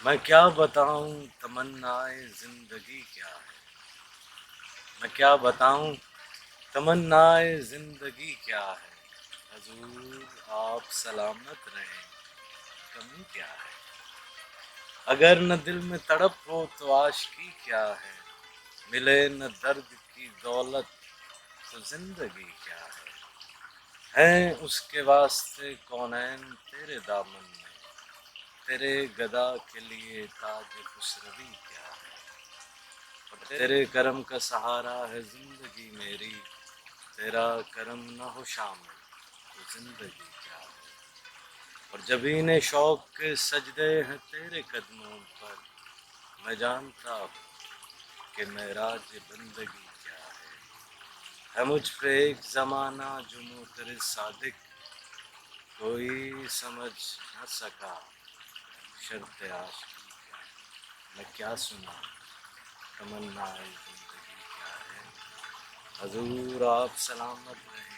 میں کیا بتاؤں تمنائے زندگی کیا ہے، میں کیا بتاؤں تمنائے زندگی کیا ہے، حضور آپ سلامت رہیں کمی کیا ہے، اگر نہ دل میں تڑپ ہو تو عاشقی کیا ہے، ملے نہ درد کی دولت تو زندگی کیا ہے اس کے واسطے کونین تیرے دامن میں، تیرے گدا کے لیے تاج خسروی کیا ہے، اور تیرے کرم کا سہارا ہے زندگی میری، تیرا کرم نہ ہو شامل تو زندگی کیا ہے، اور جبین شوق کے سجدے ہیں تیرے قدموں پر، میں جانتا ہوں کہ معراج بندگی کیا ہے مجھ پہ ایک زمانہ جو معترض صادق، کوئی سمجھ نہ سکا شرط عاشقی کیا ہے، میں کیا سنا تمنا زندگی کیا ہے، حضور آپ سلامت رہیں